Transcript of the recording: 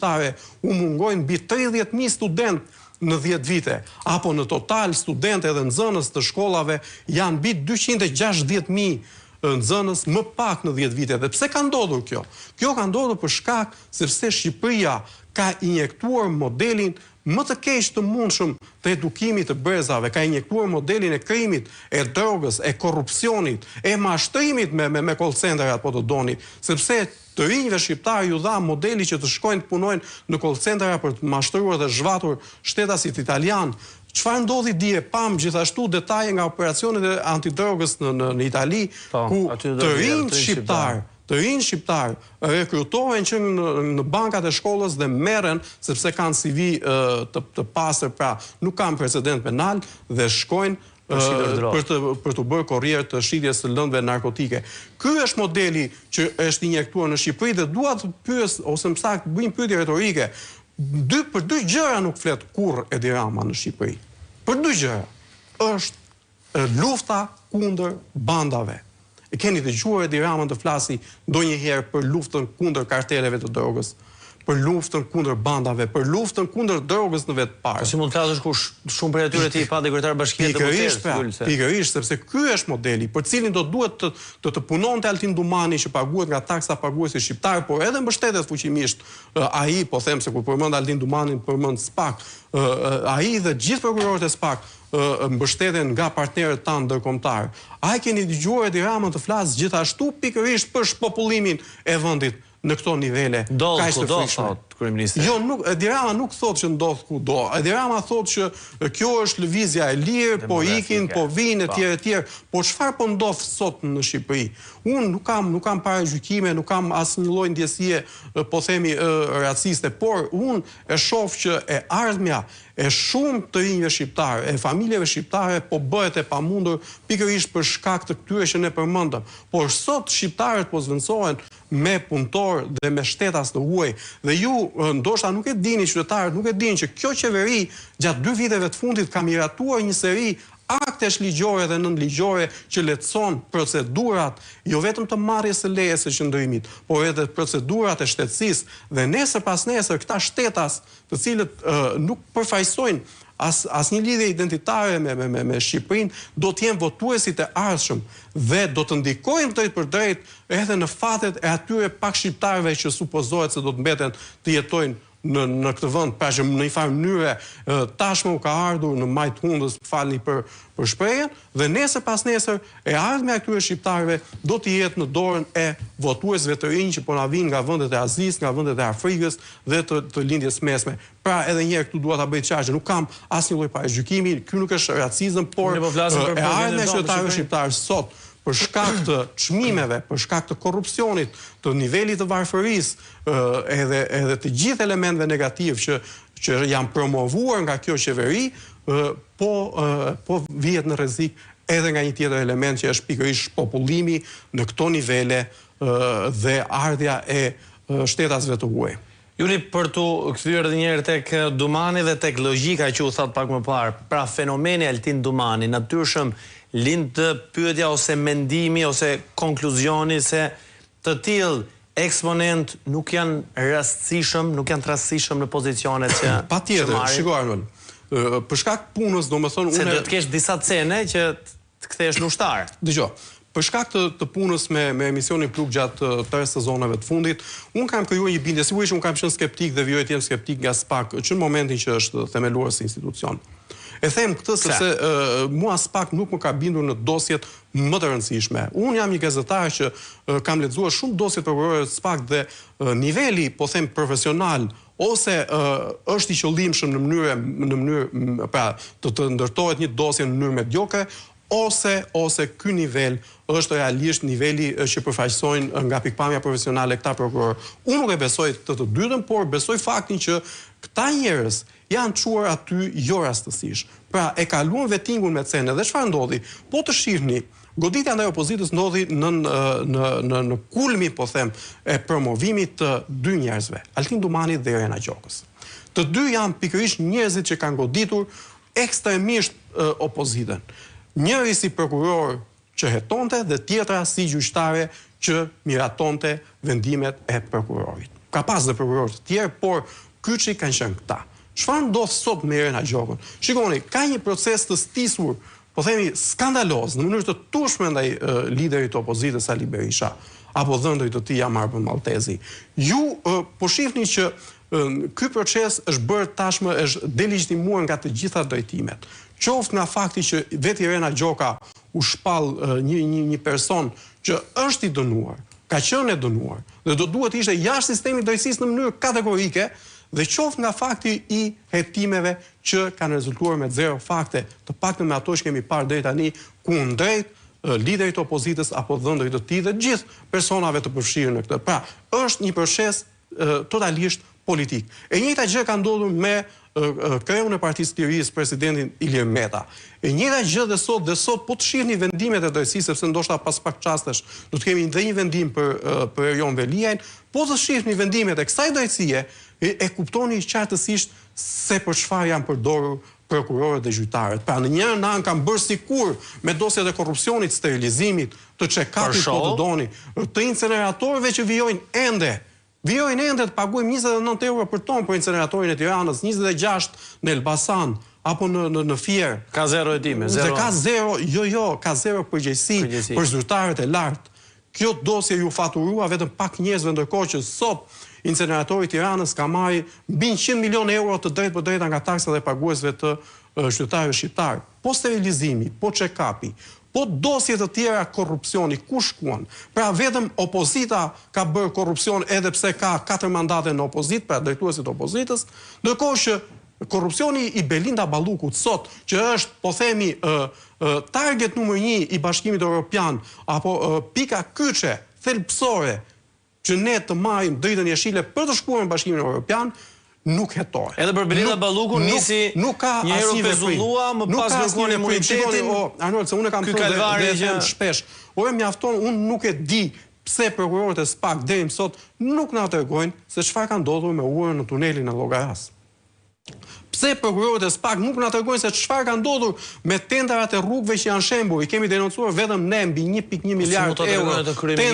shqiptare u mungojnë mbi 30.000 studentë në 10 vite, apo në total studentë edhe nxënës të shkollave janë mbi 260.000 nxënës më pak në 10 vite. Dhe pse ka ndodhur kjo? Kjo ka ndodhur për shkak sepse Shqipëria ka injektuar modelin më të keq të mundshëm të edukimit të brezave, ka injektuar modelin e krimit, e drogës, e korrupsionit, e mashtrimit me call centerat, po të doni, sepse të rinjve shqiptarë ju dha modeli që të shkojnë të punojnë në call centera për të mashtruar dhe zhvatur shtetasit italian. Çfarë ndodhi dje, pam gjithashtu detaje nga operacionet e antidrogës në Itali, ku të rinj shqiptar rekrutohen që në bankat e shkollës dhe merren sepse kanë CV të pastër, pra nuk kanë precedent penal dhe shkojnë për të bërë korrier të shitjes së lëndëve narkotike. Ky është modeli që është injektuar në Shqipëri dhe dua të pyes ose më saktë bëjmë pyetje retorike. Për dy gjëra nuk flet kurrë Edi Rama në Shqipëri. Për dy gjëra. Është lufta kundër bandave. E keni dëgjuar Edi Ramën të flasi ndonjëherë për luftën kundër karteleve të drogës, për luftën kundër bandave, për luftën kundër drogës në vetë parë. Si mund të thashësh kur shumë prej atyre ti pa dhe kryetar bashkie të votës. Pikërisht, sepse ky është modeli për cilin do duhet të punonte Altin Dumani që paguhet nga taksa paguesi shqiptar, por edhe mbështetet fuqimisht ai, po them se kur përmend Altin Dumanin përmend SPAK, ai dhe gjithë prokurorët e SPAK mbështeten nga partnerët tanë ndërkombëtar. Ai keni dëgjuar Edi Ramën të flasë gjithashtu pikërisht për shpopullimin e vendit në këto nivele. Ndodh kudo, thot kryeministri. Jo, Edi Rama nuk thot që ndodh kudo. Edi Rama thot që kjo është lëvizja e lirë, po ikin, po vinë etj. Po çfarë po ndodh sot në Shqipëri? Unë nuk kam paragjykime, nuk kam asnjë lloj ndjesie, po themi raciste, por unë e shoh që e ardhmja e shumë të rinjve shqiptare, e familjeve shqiptare po bëhet e pamundur pikërisht për shkak të këtyre që ne përmendëm. Por sot shqiptarët po zvendësohen me punëtor dhe me shtetas të huaj. Dhe ju ndoshta nuk e dini, qytetarët nuk e dinë që kjo qeveri gjatë 2 viteve të fundit ka miratuar një seri aktesh ligjore dhe nënligjore që lehtëson procedurat jo vetëm të marrjes së lejes së qëndrimit, por edhe procedurat e shtetësisë, dhe nesër pas nesër këta shtetas, të cilët nuk përfaqësojnë asnjë lidhje identitare me Shqipërinë, do të jenë votuesit e ardhshëm dhe do të ndikojnë drejt për drejt edhe në fatet e atyre pak shqiptarëve që supozohet se do të mbeten të jetojnë në këtë vend, pra që në një farë mënyre tashmë u ka ardhur në majt hundës, falni për shprehjen, dhe nesër pas nesër e ardhmja e këtyre shqiptarëve do të jetë në dorën e votuesve të rinj që po na vinë nga vendet e Azisë, nga vendet e Afrikës dhe të lindjes mesme. Pra edhe një herë këtu dua ta bëj qartë, nuk kam asnjë lloj paragjykimi, ky nuk është racizëm, por e ardhmja e qytetarëve shqiptar sot për shkak të çmimeve, për shkak të korrupsionit, të nivelit të varfërisë, edhe të gjithë elementeve negativ që janë promovuar nga kjo qeveri, po vihet në rrezik edhe nga një tjetër element që është pikërisht popullimi në këto nivele dhe ardhja e shtetasve të huaj. Juri, për të kthyer edhe një herë tek Dumani dhe tek logjika që u that pak më parë, pra fenomeni Altin Dumani, natyrshëm lind pyetja ose mendimi ose konkluzioni se të tillë eksponent nuk janë rastësishëm, nuk janë të rastësishëm në pozicionet që patjetër, shikoj Arnold. Për shkak punës, domethënë unë se do të kesh disa cene që të kthehesh në ushtar. Dgjoj. Për shkak të punës me emisionin Plug gjatë 3 sezonave të fundit, unë kam krijuar një bindje, sigurisht unë kam qenë skeptik dhe vijoj të jem skeptik nga SPAK që në momentin që është themeluar si institucion. E them këtë sepse mua SPAK nuk më ka bindur në dosjet më të rëndësishme. Unë jam një gazetar që kam lexuar shumë dosje të prokurorëve të SPAK dhe niveli, po them profesional, ose është i qëllimshëm në mënyrë pra të ndërtohet një dosje në mënyrë mediokre, ose ky nivel është realisht niveli që përfaqësojnë nga pikpamja profesionale këta prokurorë. Unë nuk e besoj të dytën, por besoj faktin që këta njerëz janë çuar aty jo rastësisht. Pra e kaluan vettingun me cene dhe çfarë ndodhi? Po të shihni, goditja ndaj opozitës ndodhi në kulmin, po them, e promovimit të 2 njerëzve, Altin Dumani dhe Irena Gjokës. Të dy janë pikërisht njerëzit që kanë goditur ekstremisht opozitën. Njëri si prokuror që hetonte dhe tjetra si gjyqtare që miratonte vendimet e prokurorit. ka pas dhe prokurorë të tjerë, por kyçi kanë qenë këta. Çfarë ndodh sot me Irena Gjokën? Shikoni, ka një proces të stisur, po themi skandaloz, në mënyrë të tushme ndaj liderit të opozitës Ali Berisha, apo dhëndrit të tij Amar Maltezi. Ju po shihni që ky proces është bërë tashmë, është delegjitimuar nga të gjitha drejtimet. Qoftë nga fakti që vetë Irena Gjoka u shpall një person që është i dënuar, ka qenë e dënuar, dhe do duhet ishte jashtë sistemit drejtësisë në mënyrë kategorike, dhe qoftë nga fakti i hetimeve që kanë rezultuar me 0 fakte, të paktën me ato që kemi parë deri tani, kundrejt liderit të opozitës apo dhëndrit të tij dhe gjithë personave të përfshirë në këtë. Pra, është një proces totalisht politik. E njëjta gjë ka ndodhur me kreun e Partisë së Lirisë, presidentin Ilir Meta. E njëjta gjë dhe sot po të shihni vendimet e drejtësisë, sepse ndoshta pas pak çastesh do të kemi edhe një vendim për Erion Veliajn, po të shihni vendimet e kësaj drejtësie, e kuptoni qartësisht se për çfarë janë përdorur prokurorët dhe gjyqtarët. Pra në një anë kanë bërë sikur me dosjet e korrupsionit, sterilizimit, të check-upit po të doni, të inceneratorëve që vijojnë ende të paguajmë 29 euro për tonë për inceneratorin e Tiranës, 26 në Elbasan, apo në Fier. Ka 0 hetime, 0. Ka 0, ka 0 përgjegjësi për zyrtarët e lartë. Kjo dosje ju faturua vetëm pak njerëzve, ndërkohë që sot inceneratori i Tiranës ka marrë mbi 100 milion euro të drejtë për drejta nga taksa dhe paguesve të qytetarëve shqiptar. Po sterilizimi, po check-upi, po dosje të tjera korrupsioni, ku shkuan? Pra vetëm opozita ka bërë korrupsion edhe pse ka 4 mandate në opozitë, pra drejtuesit opozitës, ndërkohë që korrupsioni i Belinda Ballukut sot, që është, po themi, target numër 1 i Bashkimit Evropian, apo pika kyçe, thelbësore, që ne të marrim dritën jeshile për të shkuar në Bashkimin Evropian, nuk hetohet. Edhe për Belinda Ballukun nisi një herë pezullua, më pas kërkuan imunitetin. Arnold, se unë kam thënë dhe them shpesh, mjafton, unë nuk e di pse prokurorët e SPAK deri më sot nuk na tregojnë se çfarë ka ndodhur me urën në tunelin e Llogaras. Pse prokurorët e SPAK nuk na tregojnë se çfarë ka ndodhur me tenderat e rrugëve që janë shembur, i kemi denoncuar vetëm ne mbi 1.1 miliard euro.